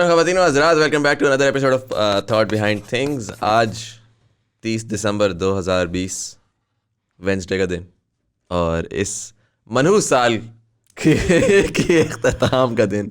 ख़वातीन व हज़रात, welcome back to another episode of thought behind things. आज 30 दिसंबर 2020 वेंसडे का दिन और इस मनहूस साल के इख्तिताम का दिन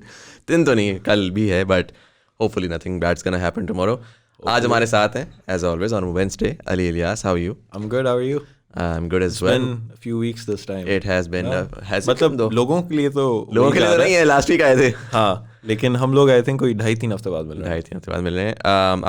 तो नहीं, कल भी है, but hopefully nothing bad's gonna happen tomorrow. आज हमारे साथ हैं as always on Wednesday Ali Ilyas. How are you? I'm good. How are you? I'm good as It's well. been a few weeks this time. It has been has it मतलब been though? लोगों के लिए तो लोगों के लिए तो नहीं है, लास्ट वीक आए थे। हाँ, लेकिन हम लोग आई थिंक कोई 2.5-3 हफ्ते बाद मिल रहे हैं। 2.5 हफ्ते बाद मिल रहे हैं।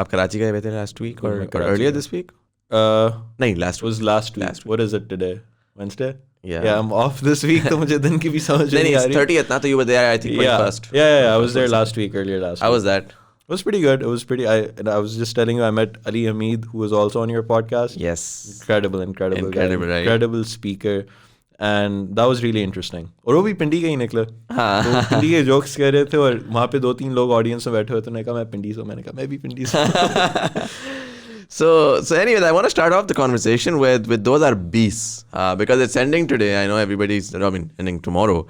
आप कराची गए हुए थे लास्ट वीक और कराची अर्लियर गया। This week? Uh, नहीं, last was last week. What is it today? Wednesday? Yeah. Yeah, I'm off this week तो मुझे दिन की भी समझ नहीं, नहीं आ it's रही। 30th ना, तो you were there I think 21st. Yeah, I was there last week, earlier last How week. was that? It was pretty good. It was pretty. I was just telling you, I met Ali Hamid, who was also on your podcast. Yes. Incredible guy. Incredible, right? Incredible speaker. And that was really interesting. और वो भी पिंडी का ही निकला। तो पिंडी के jokes कह रहे थे और वहाँ पे 2-3 लोग ऑडियंस में बैठे हुए थे। उन्होंने कहा मैं पिंडी से हूँ, मैंने कहा मैं भी पिंडी से हूँ। So anyway, I want to start off the conversation with 2020 because it's ending today. I know ending tomorrow.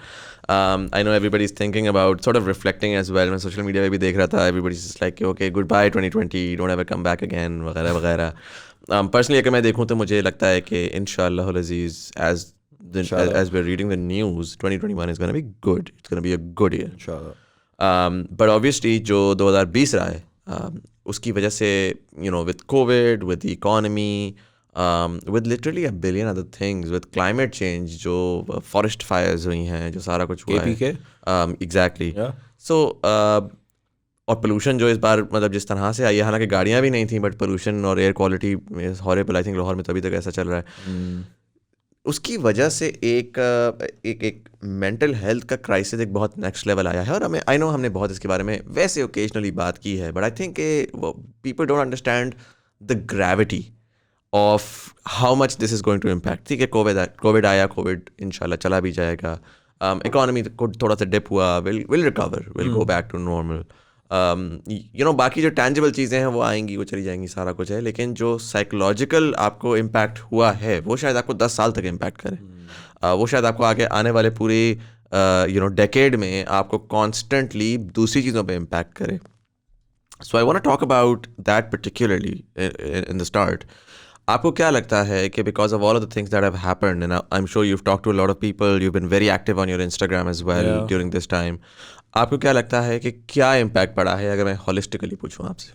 I know everybody's thinking about sort of reflecting as well. मैं social media पे भी देख रहा था, everybody's just like, okay, goodbye 2020, don't ever come back again, वगैरह वगैरह. Personally अगर मैं देखूँ तो मुझे लगता है कि इंशाअल्लाह अज़ीज़ as we're reading the news, 2021 is going to be good. It's going to be a good year. इंशाल्लाह। But obviously जो 2020 रहा है उसकी वजह से with COVID, with the economy, with literally a billion other things, with climate change, जो forest fires हुई हैं, जो सारा कुछ हुआ KPK? है exactly. Yeah. So और पोल्यूशन जो इस बार मतलब जिस तरह से आई है, हालांकि गाड़ियाँ भी नहीं थी, बट पोल्यूशन और air quality horrible, I think Lahore में तभी तक ऐसा चल रहा है। उसकी वजह से एक मेंटल हेल्थ का क्राइसिस एक बहुत नेक्स्ट लेवल आया है। और हमें आई नो हमने बहुत इसके बारे में वैसे ओकेजनली बात की है, but I think people don't understand the gravity of how much this is going to impact. ठीक है, कोविड आया, कोविड इंशाल्लाह चला भी जाएगा, इकोनॉमी को थोड़ा सा डिप हुआ, will recover, will go back to normal. बाकी जो टैंजिबल चीज़ें हैं वो आएंगी, वो चली जाएंगी, सारा कुछ है, लेकिन जो साइकोलॉजिकल आपको इम्पैक्ट हुआ है वो शायद आपको 10 साल तक इम्पैक्ट करे। वो शायद आपको आगे आने वाले पूरे डेकेड में आपको कॉन्स्टेंटली दूसरी चीज़ों पे इम्पैक्ट करे। So I want to talk about that particularly in the start. आपको क्या लगता है कि because of all of the things that have happened, and I am sure you have talked to a lot of people, you have been very active on your Instagram as well during this time, आपको क्या लगता है कि क्या impact पड़ा है, अगर मैं होलिस्टिकली पूछूं आपसे?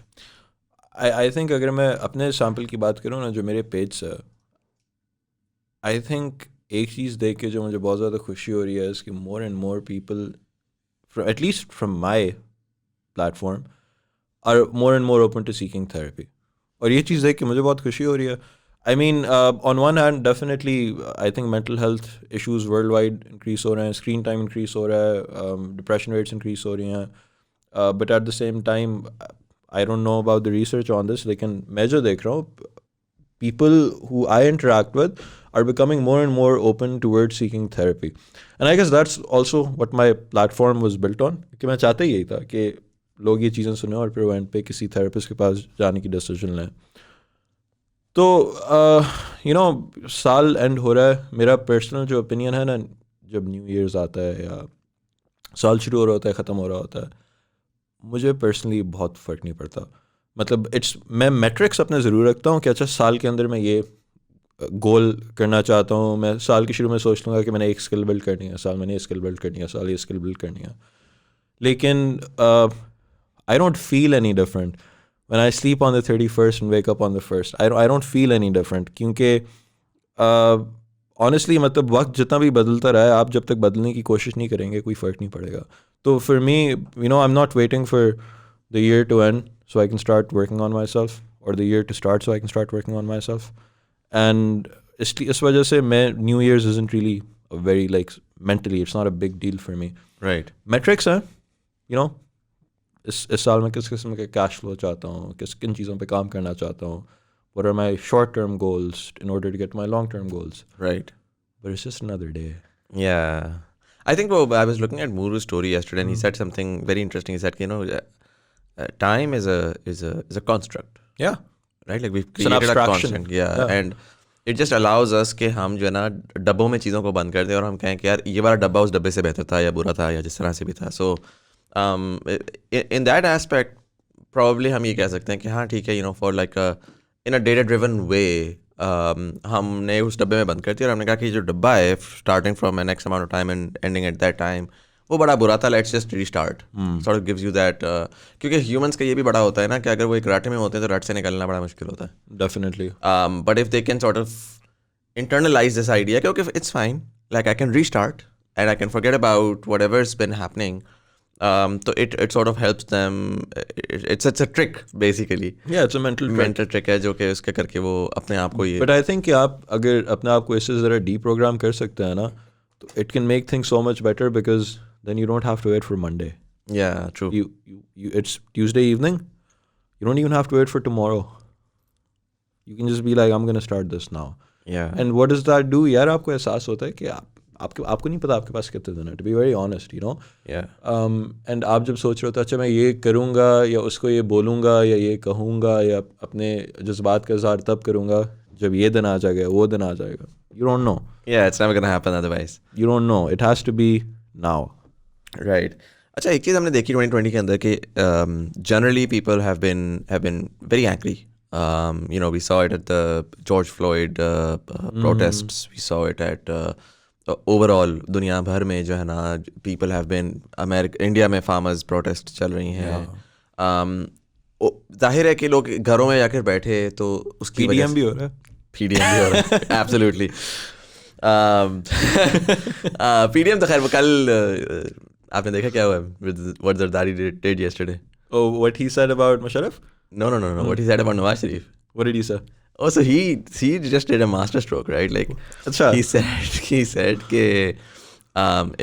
आई थिंक अगर मैं अपने सैम्पल की बात करूँ ना, जो मेरे पेज से, आई थिंक एक चीज़ देख के जो मुझे बहुत ज़्यादा खुशी हो रही है इसकी, more and more people at least from my platform are more and more open to seeking therapy. और ये चीज़ देख के मुझे बहुत खुशी हो रही है। I mean, on one hand, definitely, I think mental health issues worldwide increase हो रहे हैं, screen time increase हो रहा है, depression rates increase हो रही हैं, but at the same time, I don't know about the research on this, लेकिन मैं जो देख रहा हूँ, people who I interact with are becoming more and more open towards seeking therapy. And I guess that's also what my platform was built on, कि मैं चाहता ही यही था कि लोग ये चीज़ें सुने और फिर वो एंड पे किसी थेरेपिस्ट के पास जाने की डिसीजन लें। तो साल एंड हो रहा है, मेरा पर्सनल जो ओपिनियन है ना, जब न्यू ईयर्स आता है या साल शुरू हो रहा होता है, ख़त्म हो रहा होता है, मुझे पर्सनली बहुत फ़र्क नहीं पड़ता। मतलब मैं मैट्रिक्स अपने ज़रूर रखता हूँ कि अच्छा साल के अंदर मैं ये गोल करना चाहता हूँ। मैं साल के शुरू में सोच लूँगा कि मैंने एक स्किल बिल्ड करनी है, साल मैंने ये स्किल बिल्ड करनी है, साल ये स्किल बिल्ड करनी है। लेकिन I don't feel any different when I sleep on the 31st and wake up on the 1st. I don't feel any different, क्योंकि honestly मतलब वक्त जितना भी बदलता रहा है, आप जब तक बदलने की कोशिश नहीं करेंगे कोई फ़र्क नहीं पड़ेगा। तो for me, I'm not waiting for the year to end so I can start working on myself, or the year to start so I can start working on myself. And इस वजह से मैं New Year's isn't really a very mentally it's not a big deal for me. Right. Metrics हैं, इस साल में किस किस्म के कैश फ्लो चाहता हूँ, किन चीज़ों पे काम करना चाहता हूँ, what are my short term goals in order to get my long term goals. Right. But it's just another day. Yeah. I think I was looking at Muru's story yesterday and he said something very interesting. He said, time is a construct. Yeah. Right? Like we've It's an created a abstraction. constant. Yeah. And it just allows us कि हम जो है ना डब्बों में चीज़ों को बंद कर दें और हम कहें कि यार ये वाला डब्बा उस डब्बे से बेहतर था या बुरा था या जिस तरह से भी था. So in that aspect probably हम ये कह सकते हैं कि हाँ ठीक है, for like in a data driven way हमने उस डब्बे में बंद कर दिया और हमने कहा कि जो डब्बा है starting from an X amount of time and ending at that time वो बड़ा बुरा था, let's just restart, sort of gives you that, क्योंकि ह्यूमंस का ये भी बड़ा होता है ना कि अगर वो एक रट में होते हैं तो रट से निकलना बड़ा मुश्किल होता है definitely. But if they can sort of internalize this idea कि okay it's fine, like I can restart and I can forget about whatever's been happening, so it sort of helps them, it's a trick basically, Yeah, it's a mental trick है जो कि उसके करके वो अपने आप को ये But I think कि आप अगर अपने आप को इससे ज़रा deprogram कर सकते हैं ना, तो it can make things so much better because then you don't have to wait for Monday. yeah true It's Tuesday evening, you don't even have to wait for tomorrow. You can just be like, I'm gonna start this now. yeah And what does that do? यार आपको एहसास होता है कि आपको नहीं पता आपके पास कितने दिन है, to be very honest, yeah and आप जब सोच रहे हो तो अच्छा मैं ये करूँगा या उसको ये बोलूँगा या ये कहूँगा या अपने जज्बात का इज़हार तब करूँगा जब ये दिन आ जाएगा वो दिन आ जाएगा. You don't know. yeah it's never gonna happen otherwise. You don't know. It has to be now. Right. अच्छा, एक चीज़ हमने देखी 2020 के अंदर कि generally people have been very angry. We saw it at the George Floyd protests. We saw it at overall दुनिया भर में जो है ना people have been इंडिया में farmers protest चल रही हैं. जाहिर है कि लोग घरों में जाकर बैठे तो उसकी वजह PDM भी हो रहा है. PDM भी हो रहा है absolutely. PDM तो खैर वो कल आपने देखा क्या हुआ what Zardari did yesterday? Oh, what he said about Musharraf? No. What he said about Nawaz Sharif. What did he say? Oh, so he just did a master stroke, right? Like, Achha. he said कि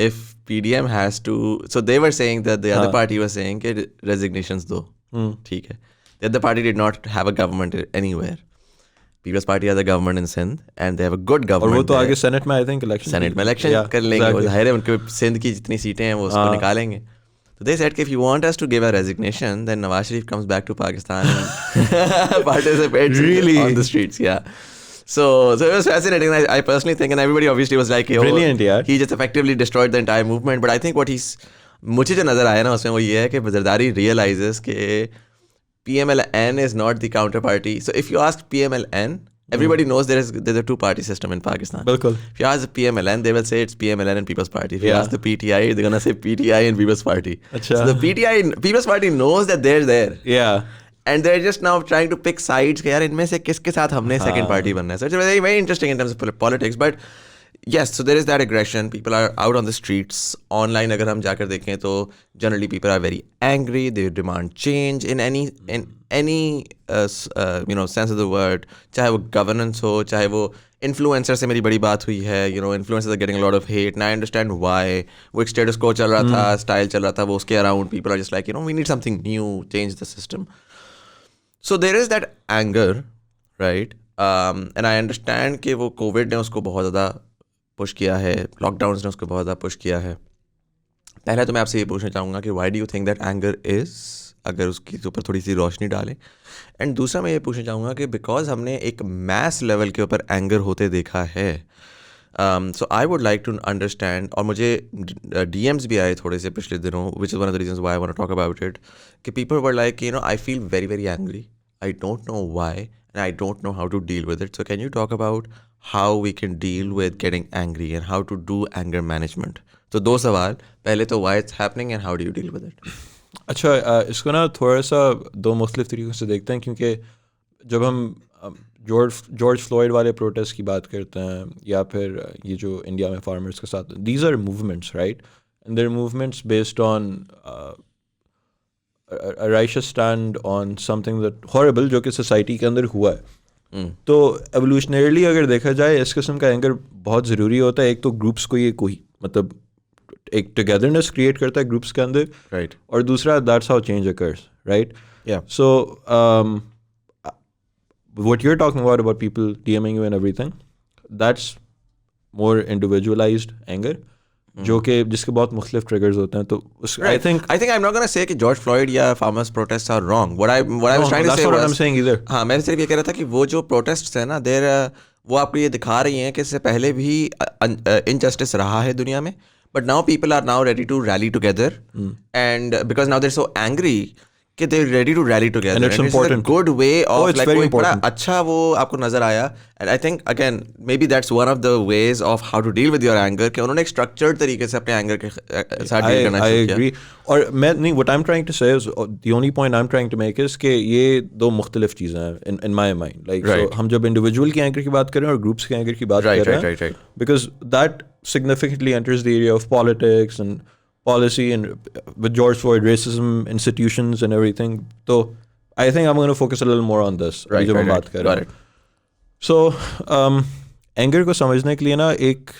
if PDM has to, so they were saying that the other party was saying कि resignations दो, ठीक है. The other party did not have a government anywhere. People's Party has a government in Sindh and they have a good government. और वो तो there. आगे senate में I think election. Senate में इलेक्शन कर लेंगे, वो जाहिर है उनके सिंध की जितनी सीटें हैं वो उसको निकालेंगे. So they said if you want us to give a resignation, then Nawaz Sharif comes back to Pakistan and participates on the streets. Yeah. So it was fascinating. I personally think, and everybody obviously was like, oh, Brilliant, yeah. He just effectively destroyed the entire movement. But I think what मुझे जो नज़र आया ना उसमें वो ये है कि Zardari realizes कि PMLN is not the counterparty. So if you ask PMLN, everybody knows there's a two-party system in Pakistan. बिल्कुल. If you ask the PMLN, they will say it's PMLN and People's Party. If you ask the PTI, they're gonna say PTI and People's Party. Achha. So the People's Party knows that they're there. Yeah. And they're just now trying to pick sides कि यार इनमें से किसके साथ हमने second party बनना है. So it's very, very interesting in terms of politics. But yes, so there is that aggression. People are out on the streets. Online अगर हम जाकर देखें तो generally people are very angry. They demand change in any sense of the word. चाहे वो governance हो, चाहे वो influencer से मेरी बड़ी बात हुई है. Influencers are getting a lot of hate and I understand why. वो एक status quo चल रहा था, style चल रहा था, वो उसके around people are just like, we need something new, change the system. So there is that anger, right? And I understand कि वो COVID ने उसको बहुत ज़्यादा पुश किया है, लॉकडाउन्स ने उसको बहुत ज़्यादा पुश किया है. पहले तो मैं आपसे ये पूछना चाहूँगा कि why do you think that anger is, अगर उसके ऊपर थोड़ी सी रोशनी डालें. एंड दूसरा मैं ये पूछना चाहूँगा कि बिकॉज हमने एक मैस लेवल के ऊपर एंगर होते देखा है, so I would like to understand, और मुझे DMs भी आए थोड़े से पिछले दिनों, which is one of the reasons why I want to talk about it, कि people were like I feel very very angry, I don't know why and I don't know how to deal with it. So can you talk about how we can deal with getting angry and how to do anger management? तो दो सवाल, पहले तो why it's happening and how do you deal with it? अच्छा, इसको ना थोड़ा सा दो मुख्तलिफ तरीक़ों से देखते हैं, क्योंकि जब हम जॉर्ज फ्लॉयड वाले प्रोटेस्ट की बात करते हैं या फिर ये जो इंडिया में फार्मर्स के साथ, these are movements, right? And their movements based on a righteous stand on something that horrible जो कि सोसाइटी के अंदर हुआ है. तो एवोल्यूशनरीली अगर देखा जाए इस किस्म का एंगर बहुत ज़रूरी होता है. एक तो ग्रुप्स को ये कोई मतलब एक टुगेदरनेस क्रिएट करता है ग्रुप्स के अंदर, राइट, और दूसरा that's how change occurs, right? So what you're talking about people DMing you and everything, that's more individualized anger, जो कि जिसके बहुत मुख्तलिफ ट्रिगर्स होते हैं. तो I think I'm not gonna say कि जॉर्ज फ्लॉयड या farmers protest are wrong. what I was trying to say was, I'm saying either. हाँ, मैं सिर्फ ये कह रहा था कि वो जो प्रोटेस्ट है ना, वो आपको ये दिखा रही हैं कि इससे पहले भी इनजस्टिस रहा है दुनिया में, but now people are now ready to rally together, and because now they're so angry कि they're ready to rally together, And it's important. a good way of it's like very कोई बड़ा important. अच्छा वो आपको नजर आया, and I think again maybe that's one of the ways of how to deal with your anger कि उन्होंने एक structured तरीके से अपने anger के साथ deal करना I शुरू किया. agree. और मैं नहीं, what I'm trying to say is, the only point I'm trying to make is कि ये दो मुख्तलिफ चीज़ें हैं in my mind. Like, Right. so हम जब individual की anger की बात कर रहे हैं और groups की anger की बात कर रहे हैं, Right. because that significantly enters the area of politics and policy, and with George Floyd, racism, institutions and everything. So I think I'm going to focus a little more on this. Right. जब हम बात कर रहे Got हैं. it. So anger को समझने के लिए ना एक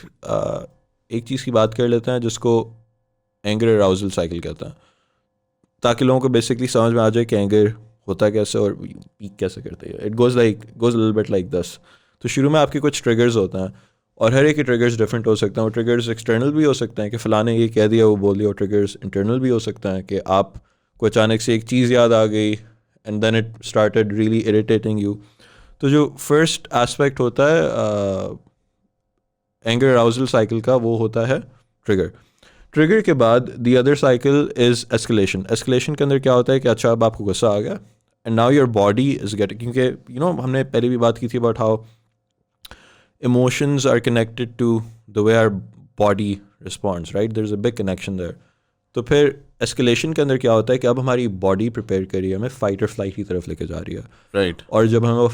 चीज़ की बात कर लेते हैं जिसको एंगर अराउजल साइकिल कहते हैं, ताकि लोगों को बेसिकली समझ में आ जाए कि एंगर होता कैसे और पीक कैसे करते हैं. It goes little bit like this. तो शुरू में आपके कुछ ट्रिगर्स होते हैं और हर एक के ट्रिगर्स डिफरेंट हो सकते हैं. वो ट्रिगर्स एक्सटर्नल भी हो सकते हैं कि फ़लाँ ने ये कह दिया वो बोल दिया, और ट्रिगर्स इंटरनल भी हो सकते हैं कि आपको अचानक से एक चीज़ याद आ गई and then it started really irritating you. तो जो फर्स्ट एस्पेक्ट होता है एंगर अराउजल साइकिल का, वो होता है ट्रिगर के बाद the other cycle is escalation. Escalation के अंदर क्या होता है कि अच्छा अब आपको गुस्सा आ गया and now your body is getting, क्योंकि हमने पहले भी बात की थी about how emotions are connected to the way our body responds, right? There's a big connection there. तो फिर escalation के अंदर क्या होता है कि अब हमारी body prepare कर रही है, हमें fight or flight की तरफ लेके जा रही है. Right. और जब हमें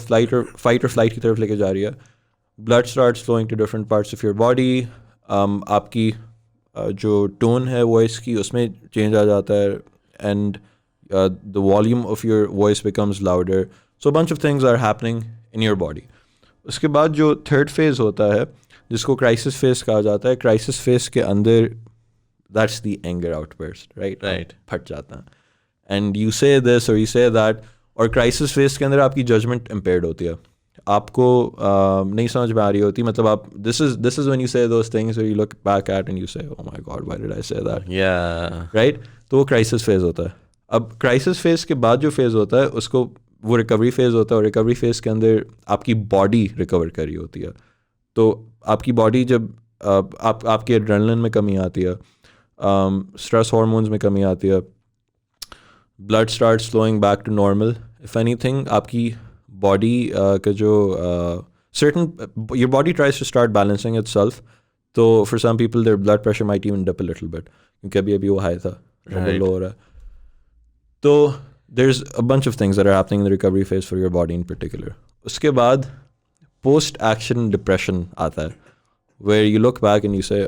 fight or flight की तरफ लेके जा रही है, blood starts flowing to different parts of your body. आपकी जो tone है voice की उसमें change आ जाता है, and the volume of your voice becomes louder. So a bunch of things are happening in your body. उसके बाद जो थर्ड फेज़ होता है जिसको क्राइसिस फेज़ कहा जाता है, क्राइसिस फेज़ के अंदर that's the anger outburst, right. फट जाता है एंड यू से दिस और यू से दैट. और क्राइसिस फेज़ के अंदर आपकी जजमेंट इम्पेयर्ड होती है, आपको नहीं समझ में आ रही होती. मतलब आप this is when you say those things where you look back at and you say oh my God why did I say that, right. तो वो क्राइसिस फेज़ होता है. अब क्राइसिस फेज़ के बाद जो फेज़ होता है उसको वो रिकवरी फेज़ होता है, और रिकवरी फेज़ के अंदर आपकी बॉडी रिकवर कर रही होती है. तो आपकी बॉडी जब आपके एड्रेनलिन में कमी आती है, स्ट्रेस हार्मोन्स में कमी आती है, blood starts flowing back to normal. If anything आपकी बॉडी का जो certain your body tries to start balancing itself. तो for some people their blood pressure might even dip a little bit क्योंकि अभी वो high था, Right. low हो रहा है. तो there's a bunch of things that are happening in the recovery phase for your body in particular. उसके बाद post action depression आता है, where you look back and you say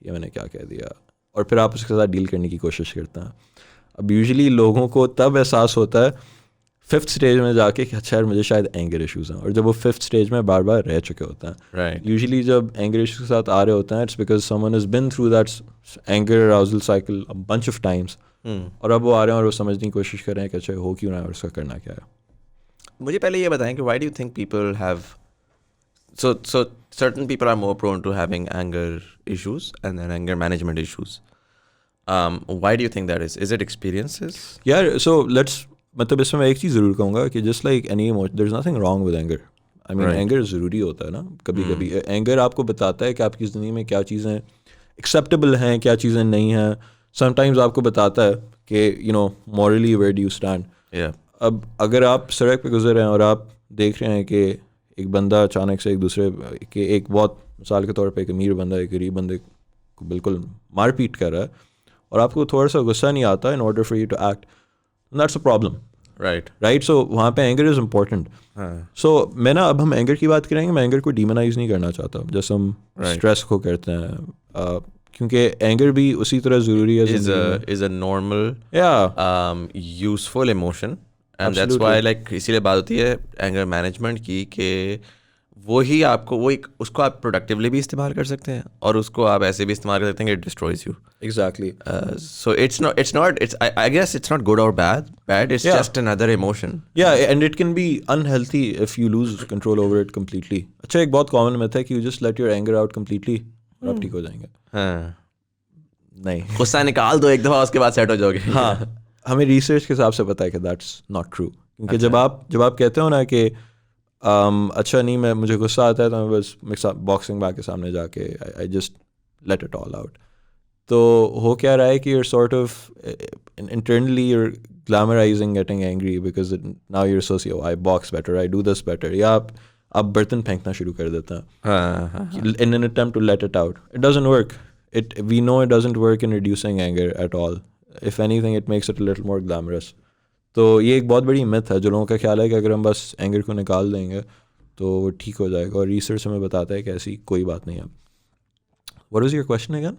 ये मैंने क्या कह दिया, और फिर आप उसके साथ डील करने की कोशिश करते हैं. अब यूजुअली लोगों को तब एहसास होता है फिफ्थ स्टेज में जाके कि अच्छा यार मुझे शायद एंगर इश्यूज़ हैं, और जब वो फिफ्थ स्टेज में बार बार रह चुके होते हैं. Right. यूजुअली जब एंगर इश्यूज़ के साथ आ रहे होते हैं it's because someone has been through that anger arousal cycle a bunch of times, और अब वो आ रहे हैं और वो समझने की कोशिश कर रहे हैं कि अच्छा हो क्यों रहा है और उसका करना क्या है. मुझे पहले ये बताएं कि why do you think people have so certain people are more prone to having anger issues and then anger management issues. Why do you think that is? Is it experiences? यार सो लेट्स, मतलब इसमें मैं एक चीज़ ज़रूर कहूँगा कि just like any emotion there is nothing wrong with anger. I mean anger ज़रूरी होता है ना कभी कभी. एंगर आपको बताता है कि आपकी ज़िंदगी में क्या चीज़ें एक्सेप्टेबल हैं, क्या चीज़ें नहीं हैं. समटाइम्स आपको बताता है कि morally where do you stand. Yeah. अब अगर आप सड़क पे गुजर रहे हैं और आप देख रहे हैं कि एक बंदा अचानक से एक दूसरे के, एक बहुत मिसाल के तौर पे एक अमीर बंदा एक गरीब बंदे को बिल्कुल मार पीट कर रहा है और आपको थोड़ा सा गुस्सा नहीं आता in order for you to act, that's a problem. Right. So वहाँ पे एंगर इज़ इम्पॉर्टेंट. सो मैं ना अब हम एंगर की बात करेंगे, मैं एंगर को डीमोनाइज नहीं करना चाहता जैसे हम स्ट्रेस को करते हैं, क्योंकि एंगर भी उसी तरह ज़रूरी है. Is a normal useful emotion, and that's why like इसीलिए बात होती है एंगर मैनेजमेंट की कि वो ही आपको उसको आप प्रोडक्टिवली भी इस्तेमाल कर सकते हैं और उसको आप ऐसे भी इस्तेमाल कर सकते हैं कि it destroys you. Exactly. So it's I guess it's not good or bad. It's just another emotion. Yeah, and it can be unhealthy if you lose control over it completely. अच्छा, एक बहुत कॉमन myth है कि you just let your anger out completely और आप ठीक हो जाएंगे. हाँ. नहीं, गुस्सा निकाल दो एक दफ़ा, उसके बाद सेट हो जाओगे. हाँ, हमें रिसर्च के हिसाब से पता है कि दैट्स नॉट ट्रू. क्योंकि जब आप कहते हो ना कि अच्छा नहीं, मुझे गुस्सा आता है तो मैं बस बॉक्सिंग बैग के सामने जाके I just let it all out. तो हो क्या रहा है कि you're sort of internally you're glamorizing getting angry because now you're associated, oh, I box better, I do this better. या आप बर्तन फेंकना शुरू कर देते हैं in an attempt to let it out. It doesn't work. We know it doesn't work in reducing anger at all. If anything, it makes it a little more glamorous. तो ये एक बहुत बड़ी myth है जो लोगों का ख्याल है कि अगर हम बस एंगर को निकाल देंगे तो वो ठीक हो जाएगा, और रिसर्च हमें बताता है कि ऐसी कोई बात नहीं है. What was your question again?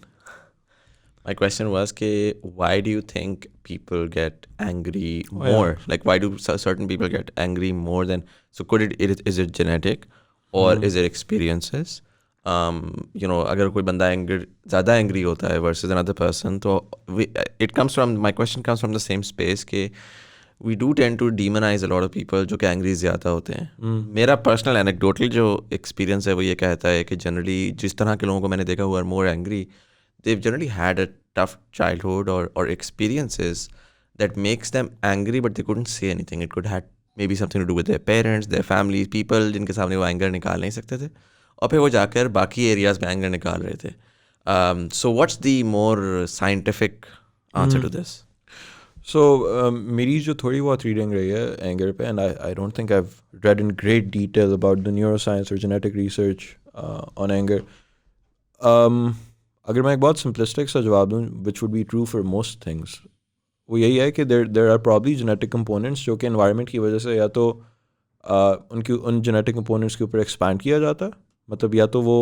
My question was why do you think people get angry more? Yeah. Like why do certain people get angry more than, so is it genetic or is it experiences? अगर कोई बंदा ज़्यादा angry होता है versus another person, तो my question comes from the same space कि we do tend to demonize a lot of people जो कि angry ज़्यादा होते हैं. मेरा personal anecdotal जो experience है वो ये कहता है कि generally जिस तरह के लोगों को मैंने देखा हुआ more angry, they've generally had a tough childhood or experiences that makes them angry, but they couldn't say anything. It could have maybe something to do with their parents, their families, people जिनके सामने वो anger निकाल नहीं सकते थे, और फिर वो जाकर बाकी areas में anger निकाल रहे थे. So what's the more scientific answer to this? So मेरी जो थोड़ी बहुत reading रही है anger पे, and I don't think I've read in great detail about the neuroscience or genetic research on anger. अगर मैं एक बहुत simplistic सा जवाब दूँ, which would be true for most things, वो यही है कि there are probably genetic components जो कि environment की वजह से या तो उन genetic components के ऊपर expand किया जाता है, मतलब या तो वो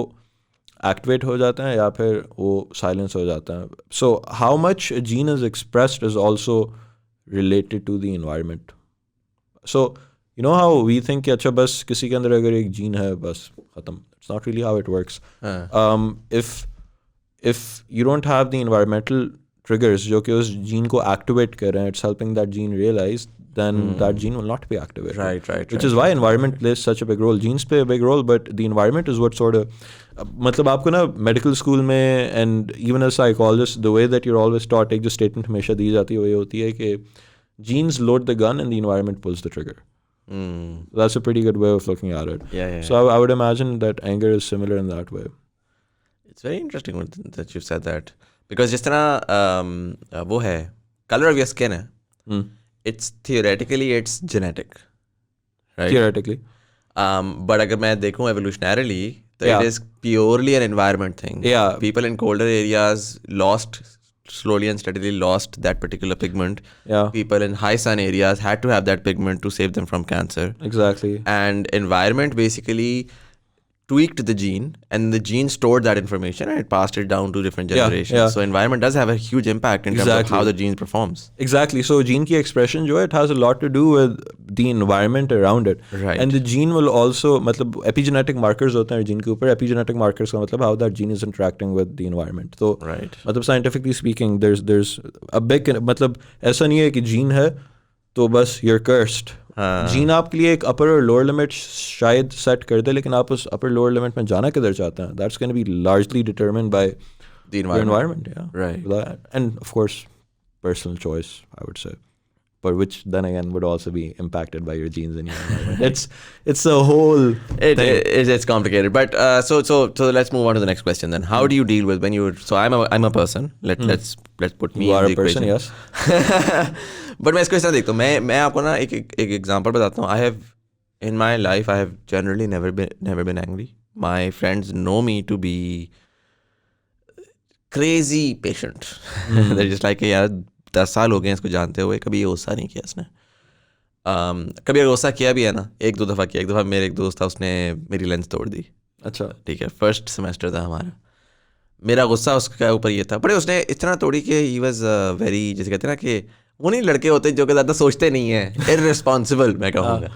activate हो जाते हैं या फिर वो silence हो जाते हैं. So how much a gene is expressed is also related to the environment. So you know how we think कि अच्छा बस किसी के अंदर अगर एक gene है बस ख़त्म. It's not really how it works. If you don't have the environmental triggers जो कि उस gene को activate कर रहे हैं, it's helping that gene realize, then that gene will not be activated. Right. Which is why environment plays such a big role. Genes play a big role, but the environment is what sort of मतलब आपको ना medical school में and even as psychologist, the way that you're always taught, एक जो statement हमेशा दी जाती है वो ये होती है कि genes load the gun and the environment pulls the trigger. That's a pretty good way of looking at it. Yeah. So I would imagine that anger is similar in that way. It's very interesting that you've said that, because जिस तरह वो है color of your skin है, it's theoretically it's genetic, right? Theoretically. But अगर मैं देखूँ evolutionarily, so it is purely an environment thing. Yeah. People in colder areas slowly and steadily lost that particular pigment. Yeah. People in high sun areas had to have that pigment to save them from cancer. Exactly. And environment basically tweaked the gene, and the gene stored that information and it passed it down to different generations. Yeah. So environment does have a huge impact in terms of how the gene performs. Exactly. So gene की expression जो है, it has a lot to do with the environment around it. Right. And the gene will also, मतलब epigenetic markers होते हैं gene के ऊपर. Epigenetic markers का मतलब how that gene is interacting with the environment. तो right. मतलब scientifically speaking, there's a big, मतलब ऐसा नहीं है कि gene है तो बस you're cursed. जीन आपके लिए एक अपर और लोअर लिमिट शायद सेट कर दे, लेकिन आप उस अपर लोअर लिमिट में जाना किधर चाहते हैं, that's going to be largely determined by the environment. Yeah. Right. And of course personal choice, I would say, but which then again would also be impacted by your genes and your environment. It's a whole thing. It's complicated, but so let's move on to the next question then. How do you deal with when you, so I'm a person, let's put me You in are the a person, equation. yes. But मैं इसको इस तरह देखता हूँ, मैं आपको ना एक एग्जांपल बताता हूँ. In my life I have generally never been angry. My friends know me to be crazy patient. They're just like यार 10 साल हो गए इसको जानते हुए कभी ये गुस्सा नहीं किया इसने. कभी अगर गुस्सा किया भी है ना, एक दो दफ़ा मेरे एक दोस्त था, उसने मेरी लेंस तोड़ दी. अच्छा, ठीक है, फर्स्ट सेमेस्टर था हमारा. मेरा गुस्सा उसके ऊपर ये था, बड़े उसने इतना तोड़ी कि ही वॉज वेरी, जैसे कहते हैं ना कि वो नहीं लड़के होते जो कि ज़्यादा सोचते नहीं है, इररिस्पॉन्सिबल मैं कहूँगा.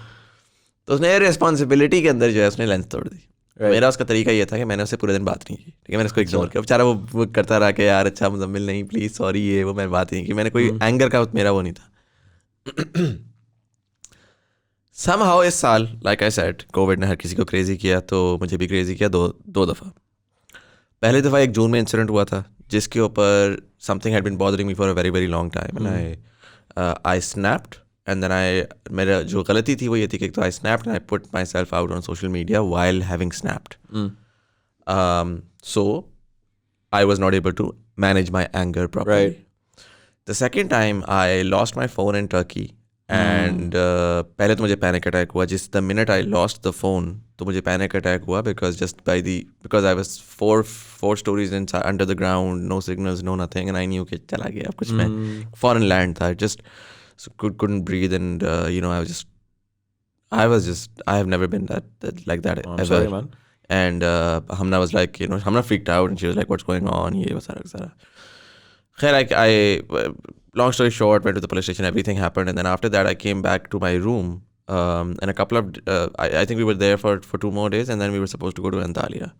तो उसने इररिस्पॉन्सिबिलिटी के अंदर जो है उसने लेंस तोड़ दी. मेरा उसका तरीका ये था कि मैंने उससे पूरे दिन बात नहीं की. ठीक है, मैंने उसको इग्नोर किया. बेचारा वो करता रहा कि यार अच्छा मुज़म्मिल नहीं प्लीज़ सॉरी, ये वो, मैं बात नहीं की. मैंने कोई एंगर का मेरा वो नहीं था. somehow इस साल like I said कोविड ने हर किसी को क्रेजी किया, तो मुझे भी क्रेजी किया दो दफ़ा. पहली दफ़ा एक जून में इंसिडेंट हुआ था जिसके ऊपर something had been bothering me for a very very long time, and I snapped, and then मेरा जो गलती थी वो ये थी कि तो I snapped and I put myself out on social media while having snapped. So I was not able to manage my anger properly. Right. The second time I lost my phone in Turkey and पहले तो मुझे panic attack हुआ. जिस the minute I lost the phone तो मुझे panic attack हुआ because I was four stories under the ground, no signals, no nothing, and I knew कि चला गया अब कुछ मैं foreign land था, just couldn't breathe, and I have never been that like that I'm ever. sorry, man. And Hamna was like, Hamna freaked out and she was like, what's going on? Ye sara. Khair, I long story short, went to the police station, everything happened, and then after that I came back to my room, and a couple of I think we were there for 2 more days, and then we were supposed to go to Antalya.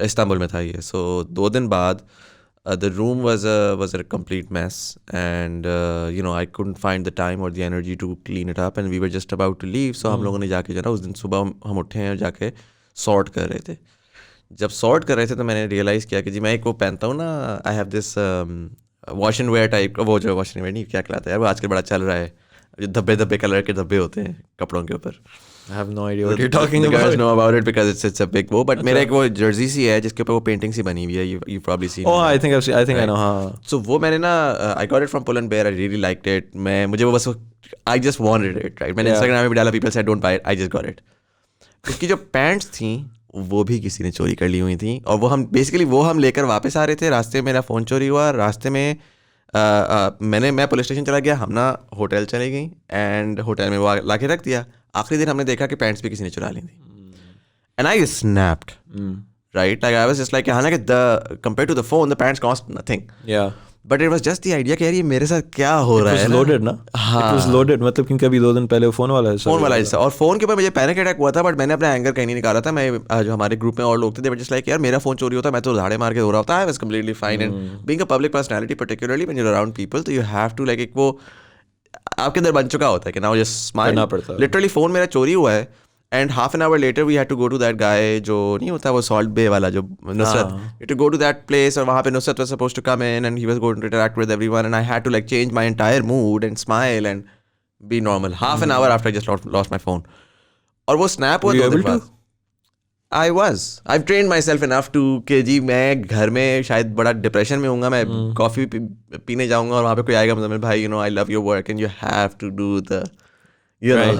Istanbul mein tha ye. So 2 दिन बाद the room was a complete mess, and I couldn't find the time or the energy to clean it up, and we were just about to leave. So हम लोगों ने जाके जो ना उस दिन सुबह हम उठे हैं जाके सॉर्ट कर रहे थे. जब सॉर्ट कर रहे थे तो मैंने रियलाइज़ किया कि जी मैं एक वो पहनता हूँ ना, I have this wash and where type का, वो जो वॉश एंड वेयर नहीं क्या कहलाता है यार, वो आजकल बड़ा चल रहा है, जो धब्बे कलर के धब्बे होते हैं कपड़ों के ऊपर. I have no idea what you're talking about. You guys know about it because it's a big वो, but मेरा एक वो जर्सी सी है जिसके ऊपर वो पेंटिंग सी बनी हुई है. You've probably seen Oh, it. I think I know. हाँ. So वो मैंने ना I got it from Pull and Bear. I really liked it. मुझे वो बस I just wanted it, right? मैंने Instagram में भी डाला, people said don't buy it. I just got it. उसकी जो पैंट्स थी वो भी किसी ने चोरी कर ली हुई थी, और वो हम लेकर वापस आ रहे थे. रास्ते में मेरा फ़ोन चोरी हुआ. रास्ते में मैं पुलिस स्टेशन चला गया, हम ना होटल चले गई, एंड होटल में वो ला के रख दिया. आखिरी दिन हमने देखा कि पैंट्स भी किसी ने चुरा ली थी. And I snapped, right, like I was just like, हालांकि compare to the phone the pants cost nothing, but it was just the idea कि यार ये मेरे साथ क्या हो रहा है. लोडेड ना, हाँ, इट वाज लोडेड, मतलब क्योंकि अभी 2 दिन पहले फोन वाला है. और फोन के ऊपर मुझे पैनिक अटैक हुआ था, बट मैंने अपना एंगर कहीं नहीं निकाला था. मैं जो हमारे ग्रुप में और लोग थे, दे वर जस्ट लाइक यार मेरा फोन चोरी होता, मैं तो झाड़े मार के हो रहा होता. I was completely fine. And being a public personality, particularly when you are around people, तो यू हैव टू लाइक, एक वो आपके अंदर बन चुका होता है कि now just smile. Literally phone मेरा चोरी हुआ है, and half an hour later we had to go to that guy, जो नहीं होता वो सॉल्ट बे वाला, जो Nusret, to go to that place. और वहाँ पे Nusret was supposed to come in and he was going to interact with everyone, and I had to like change my entire mood and smile and be normal. Half an hour after I just lost my phone. और वो snap हुआ 2 दिन बाद. I've trained myself enough to कि जी मैं घर में शायद बड़ा डिप्रेशन में हूँगा, मैं कॉफ़ी पीने जाऊँगा और वहाँ पे कोई आएगा, मतलब भाई I love your work and you have to do the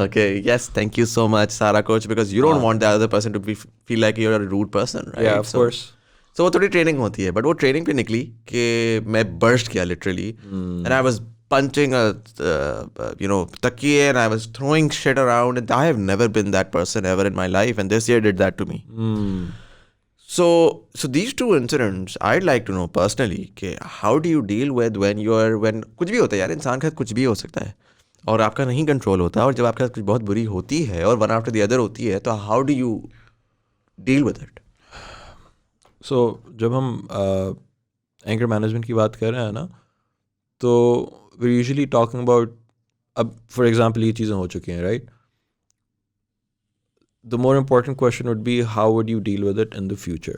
okay, yes, thank you so much Sara coach, because you don't want the other person to feel like you're a rude person, right? Yeah, of course. So वो थोड़ी training होती है, but वो training पे निकली कि मैं burst किया literally, and I was punching takiye, and I was throwing shit around, and I have never been that person ever in my life, and this year did that to me. So these 2 incidents I'd like to know personally कि how do you deal with when कुछ भी होता है यार, इंसान के साथ कुछ भी हो सकता है और आपका नहीं कंट्रोल होता, और जब आपके साथ कुछ बहुत बुरी होती है और वन आफ्टर द अदर होती है, तो how do you deal with it? So जब हम एंगर मैनेजमेंट की बात कर रहे हैं ना, तो we're usually talking about, अब for example ये चीज़ें हो चुकी हैं, right? The more important question would be how would you deal with it in the future,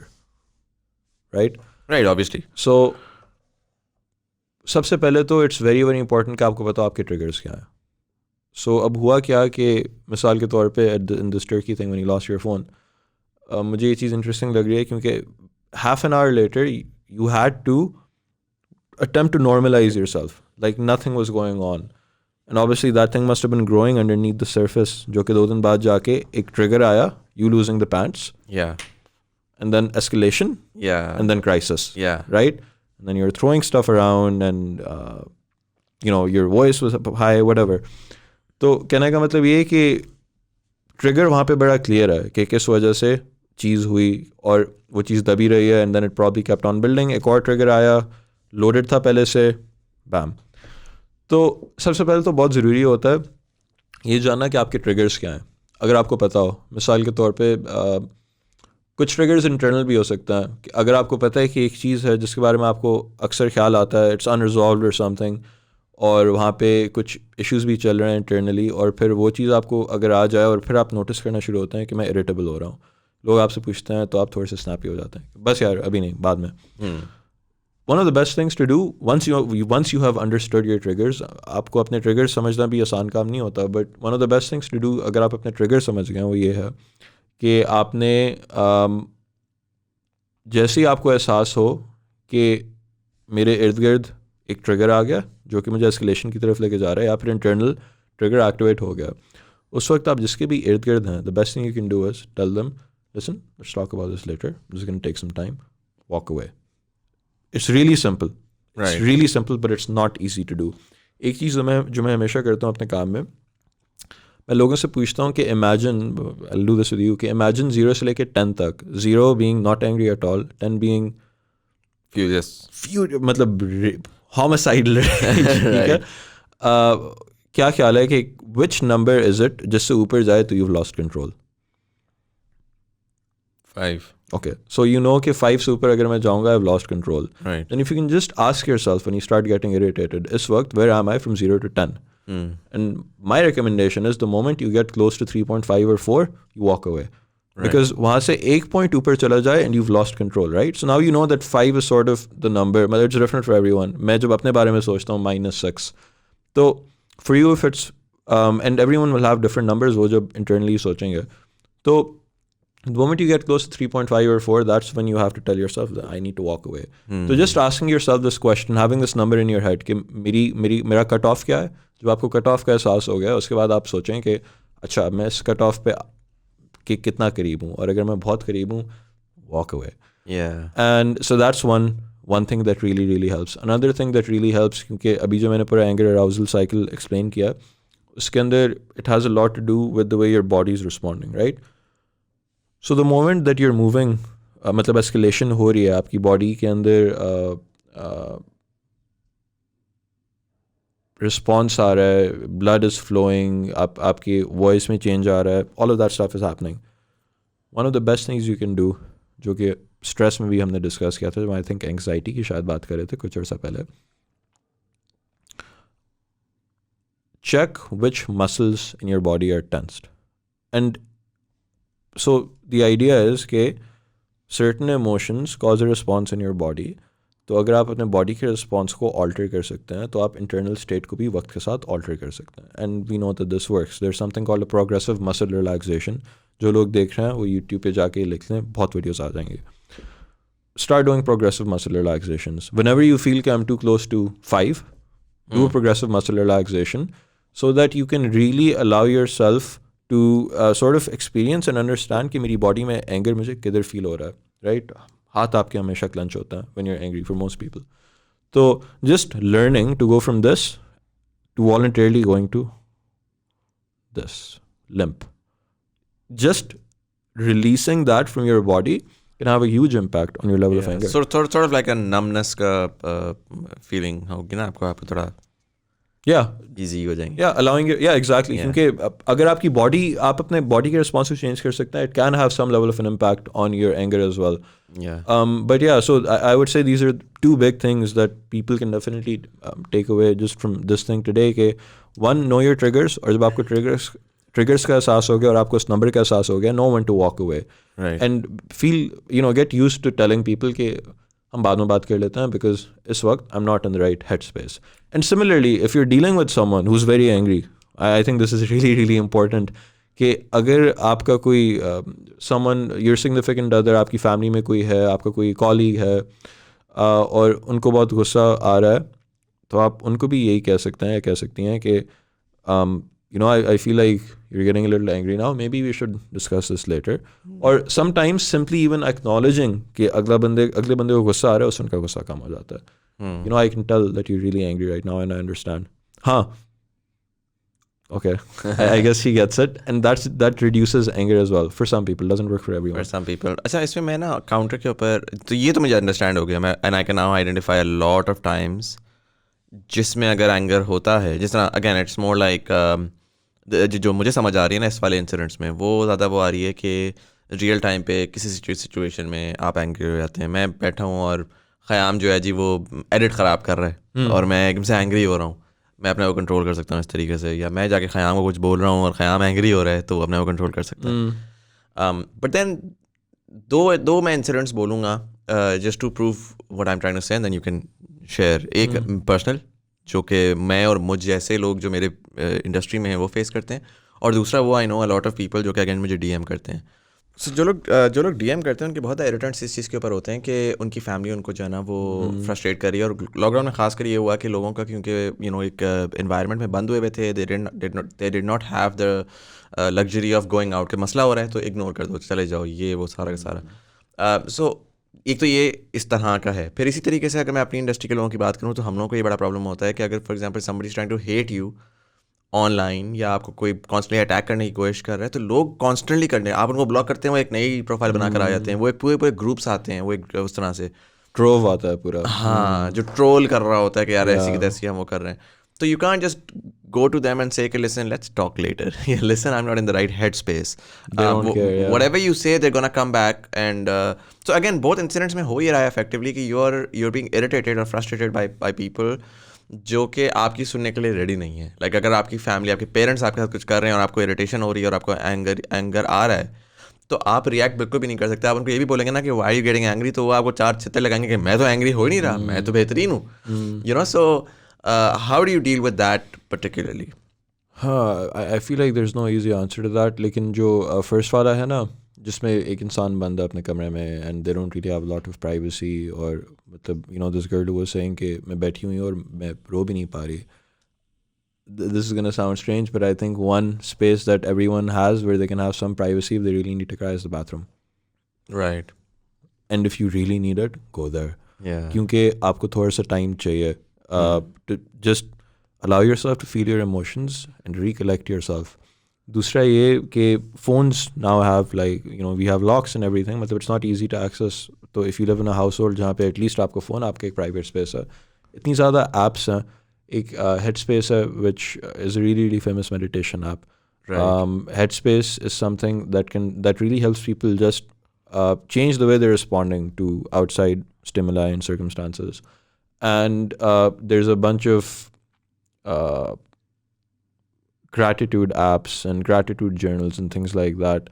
right? Right, obviously. So सबसे पहले तो it's very very important कि आपको पता हो आपके triggers क्या हैं. So अब हुआ क्या कि मिसाल के तौर पे in this Turkey thing when you lost your phone, मुझे ये चीज़ interesting लग रही है क्योंकि half an hour later you had to attempt to normalize yourself like nothing was going on, and obviously that thing must have been growing underneath the surface, जो कि 2 दिन बाद जाके एक trigger आया, you losing the pants, and then escalation, and then crisis, right, and then you're throwing stuff around, and your voice was up high, whatever. तो कहने का मतलब ये है कि trigger वहाँ पे बड़ा clear है कि किस वजह से चीज़ हुई, और वो चीज़ दबी रही है, and then it probably kept on building. एक और trigger आया, loaded था पहले से, bam. तो सबसे पहले तो बहुत ज़रूरी होता है ये जानना कि आपके ट्रिगर्स क्या हैं. अगर आपको पता हो, मिसाल के तौर पे कुछ ट्रिगर्स इंटरनल भी हो सकता है कि अगर आपको पता है कि एक चीज़ है जिसके बारे में आपको अक्सर ख्याल आता है, इट्स अनरिजॉल्व्ड और समथिंग, और वहाँ पे कुछ इश्यूज़ भी चल रहे हैं इंटरनली, और फिर वो चीज़ आपको अगर आ जाए और फिर आप नोटिस करना शुरू होते हैं कि मैं इरिटेबल हो रहा हूँ, लोग आपसे पूछते हैं, तो आप थोड़े से स्नैपी हो जाते हैं, बस यार अभी नहीं, बाद में. One of the best things to do once you have understood your triggers, आपको अपने triggers समझना भी आसान काम नहीं होता, but one of the best things to do अगर आप अपने triggers समझ गए वो ये है कि आपने जैसे ही आपको एहसास हो कि मेरे इर्द गिर्द एक ट्रिगर आ गया जो कि मुझे एस्केलेशन की तरफ लेके जा रहा है, या फिर इंटरनल ट्रिगर एक्टिवेट हो गया, उस वक्त आप जिसके भी इर्द गिर्द हैं, the best thing you can do is tell them, listen, let's talk about this later, this is gonna take some time, walk away. It's really simple, it's really simple, but it's not easy to do. एक चीज़ जो मैं हमेशा करता हूँ अपने काम में, मैं लोगों से पूछता हूँ कि imagine, I do this with you, कि इमेजिन 0 से लेके 10 तक, 0 being not angry at all, 10 being furious, मतलब होमिसाइडल. ठीक है. क्या ख्याल है कि विच नंबर इज इट जिससे ऊपर जाए तो you lost control? 5. Okay, so you know कि 5 से ऊपर अगर मैं जाऊँगा, I've lost control. Right. Then if you can just ask yourself when you start getting irritated, इस वक्त where am I from 0 to 10? And my recommendation is the moment you get close to 3.5 or 4, you walk away. Because वहाँ से 1 point ऊपर चला जाए and you've lost control, right? So now you know that 5 is sort of the number, but it's different for everyone. मैं जब अपने बारे में सोचता हूँ -6. तो for you if it's, and everyone will have different numbers, वो जब internally सोचेंगे. तो the moment you get close to 3.5 or 4, that's when you have to tell yourself that I need to walk away. So just asking yourself this question, having this number in your head कि मेरा cut off क्या है, जब आपको cut off का एहसास हो गया, उसके बाद आप सोचें कि अच्छा मैं इस कट ऑफ पे कि कितना करीब हूँ, और अगर मैं बहुत करीब हूँ, walk away. Yeah. And so that's one thing that really helps. Another thing that really helps, क्योंकि अभी जो मैंने पूरा anger arousal cycle explain किया, उसके अंदर it has a lot to do with the way your body is responding, right? So the moment that you're moving, मतलब escalation हो रही है आपकी body के अंदर, response आ रहा है, blood is flowing, आपकी voice में change आ रहा है, all of that stuff is happening. One of the best things you can do, जो कि stress में भी हमने discuss किया था, I think anxiety की शायद बात कर रहे थे कुछ अर्सा पहले, check which muscles in your body are tensed. And so the idea is कि certain emotions cause a response in your body. तो अगर आप अपने बॉडी के रिस्पॉन्स को ऑल्टर कर सकते हैं, तो आप इंटरनल स्टेट को भी वक्त के साथ ऑल्टर कर सकते हैं. And we know that this works. There is something called a progressive muscle relaxation. जो लोग देख रहे हैं वो यूट्यूब पे जाके लिख लें, बहुत वीडियोस आ जाएंगे. Start doing progressive muscle relaxations. Whenever you feel I'm too close to 5, do a progressive muscle relaxation so that you can really allow yourself to sort of experience and understand कि मेरी body में anger मुझे किधर feel हो रहा है, right? हाथ आपके हमेशा क्लेंच होता है when you're angry for most people. तो just learning to go from this to voluntarily going to this limp, just releasing that from your body can have a huge impact on your level of anger. Sort of like a numbness का feeling होगी ना आपको थोड़ा easy हो जाएंगे. Allowing it, exactly. क्योंकि अगर आपकी body, आप अपने body के response को change कर सकते हैं, it can have some level of an impact on your anger as well. But so I would say these are 2 big things that people can definitely take away just from this thing today. कि one, know your triggers, और जब आपको triggers का एहसास हो गया और आपको उस number का एहसास हो गया, know when to walk away. And feel, get used to telling people कि हम बाद में बात कर लेते हैं, because इस वक्त I'm not in the right headspace. And similarly, if you're dealing with someone who's very angry, I think this is really important, कि अगर आपका कोई someone, your significant other, आपकी family में कोई है, आपका कोई colleague है, और उनको बहुत गुस्सा आ रहा है, तो आप उनको भी यही कह सकते हैं या कह सकती हैं कि I feel like you're getting a little angry now, maybe we should discuss this later. Or sometimes simply even acknowledging कि अगले बंदे को गुस्सा आ रहा है, उससे उनका गुस्सा कम हो जाता है. I can tell that you're really angry right now and I understand. Okay. I guess he gets it. And that reduces anger as well. For some people, doesn't work for everyone. For some people. अच्छा, इसमें मैं ना counter के ऊपर, तो ये तो मुझे अंडरस्टैंड हो गया, and I can now identify a lot of times जिसमें अगर एंगर होता है, जिस तरह अगेन इट्स मोर लाइक जो मुझे समझ आ रही है ना इस वाले इंसिडेंट्स में, वो ज़्यादा वो आ रही है कि रियल टाइम पे किसी सिचुएशन में आप एंग्री हो जाते हैं. मैं बैठा हूँ और ख़याम जो है जी वो एडिट ख़राब कर रहा है और मैं एकदम से एंग्री हो रहा हूँ. मैं अपने को कंट्रोल कर सकता हूँ इस तरीके से, या मैं जाके ख़याम को कुछ बोल रहा हूँ और ख़याम एंग्री हो रहा है तो अपने को कंट्रोल कर सकता है. बट देन दो मैं इंसिडेंट्स बोलूँगा just to prove what I am trying to say, and then you can share. एक पर्सनल जो कि मैं और मुझ जैसे लोग जो मेरे इंडस्ट्री में हैं वो फेस करते हैं, और दूसरा वो I know a lot of people जो कि अगेन मुझे DM करते हैं. So, जो लोग डीएम करते हैं उनके बहुत इरिटेंट्स इस चीज़ के ऊपर होते हैं कि उनकी फैमिली उनको जो है ना वो फ्रस्ट्रेट कर रही है, और लॉकडाउन में खासकर ये हुआ कि लोगों का, क्योंकि एक एनवायरनमेंट में बंद हुए थे, they did not have the luxury of going out, के मसला हो रहा है तो इग्नोर कर दो, चले जाओ, ये वो सारा का सारा। सो एक तो ये इस तरह का है। फिर इसी तरीके से अगर मैं अपनी इंडस्ट्री के लोगों की बात करूँ तो हम लोगों को ये बड़ा प्रॉब्लम होता है कि अगर for example somebody is trying to hate you online, या आपको कोई कॉन्स्टेंटली अटैक करने की कोशिश कर रहा है, तो लोग कॉन्स्टेंटली करने, आप उनको ब्लॉक करते हैं, वो एक नई प्रोफाइल बनाकर आ जाते हैं, वो एक पूरे पूरे ग्रुप्स आते हैं, वो एक उस तरह से ट्रोव आता है पूरा। हाँ, जो ट्रोल कर रहा होता है कि यार ऐसी की तैसी हम वो कर रहे हैं। तो you can just go to them and say कि listen, let's talk later. Yeah, listen, I'm not in the right headspace. They don't care, yeah. Whatever you say, they're gonna come back. And so again, both incidents में हो ही रहा है effectively कि you're being irritated or frustrated by people जो कि आपकी सुनने के लिए रेडी नहीं है। Like अगर आपकी फैमिली, आपके पेरेंट्स आपके साथ कुछ कर रहे हैं और आपको इरिटेशन हो रही है और आपको एंगर आ रहा है, तो आप रिएक्ट बिल्कुल भी नहीं कर सकते। आप उनको ये भी बोलेंगे ना कि वाई यू गेटिंग एंग्री, तो वो आपको 4 छित्ते लगाएंगे कि मैं तो एंग्री हो ही नहीं रहा, मैं तो बेहतरीन हूँ, you know. So how do you deal with that particularly? हाँ, I feel like there is no easy answer to that. लेकिन जो फर्स्ट वाला है ना, जिसमें एक इंसान बंद है अपने कमरे में and they don't really have lot of privacy, और मतलब दिस गर्ल वाज सेइंग कि मैं बैठी हुई हूँ और मैं रो भी नहीं पा रही। This is going to sound strange, but I think one space that everyone has where they can have some privacy if they really need to cry is the bathroom. Right. And if you really need it, go there. Yeah. क्योंकि आपको थोड़ा सा time चाहिए to just allow yourself to feel your emotions and recollect yourself. दूसरा ये कि phones now have we have locks and everything, मतलब it's not easy to access. तो if you live in a household जहाँ पे at least आपको phone, आपके एक private space है, इतनी ज़्यादा apps हैं, एक Headspace है which is a really famous meditation app. Right. Headspace is something that really helps people just change the way they're responding to outside stimuli and circumstances. And there's a bunch of gratitude apps and gratitude journals and things like that.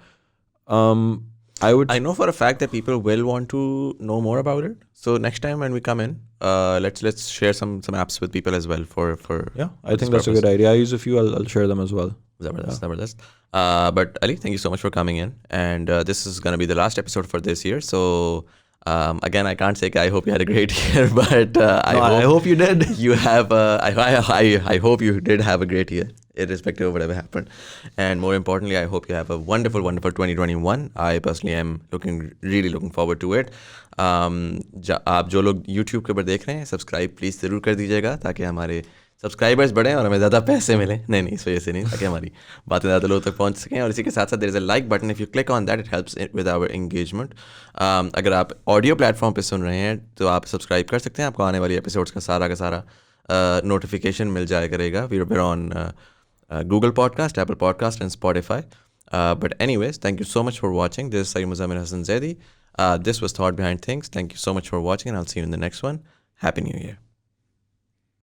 I know for a fact that people will want to know more about it. So next time when we come in, let's share some apps with people as well for yeah, I think that's a good idea. I use a few. I'll share them as well. Zabardast. But Ali, thank you so much for coming in, and this is going to be the last episode for this year. So again, I can't say I hope you had a great year, but I hope you did. You have I hope you did have a great year, irrespective of whatever happened. And more importantly, I hope you have a wonderful 2021. I personally am really looking forward to it. आप जो लोग YouTube के ऊपर देख रहे हैं, subscribe please ज़रूर कर दीजिएगा ताकि हमारे सब्सक्राइबर्स बढ़ें और हमें ज़्यादा पैसे मिलें। नहीं इस वजह से नहीं, ताकि हमारी बातें ज़्यादा लोगों तक पहुंच सकें। और इसी के साथ साथ there is a like button, if you click on that it helps with our engagement. अगर आप ऑडियो प्लेटफॉर्म पे सुन रहे हैं तो आप सब्सक्राइब कर सकते हैं, आपको आने वाली एपिसोड्स का सारा नोटिफिकेशन मिल जाया करेगा। We are on Google Podcast, Apple Podcast and Spotify. But anyways, thank you so much for watching. This is Sayyid Muzammil Hassan Zaidi. This was Thought Behind Things. Thank you so much for watching, and I'll see you in the next one. Happy New Year.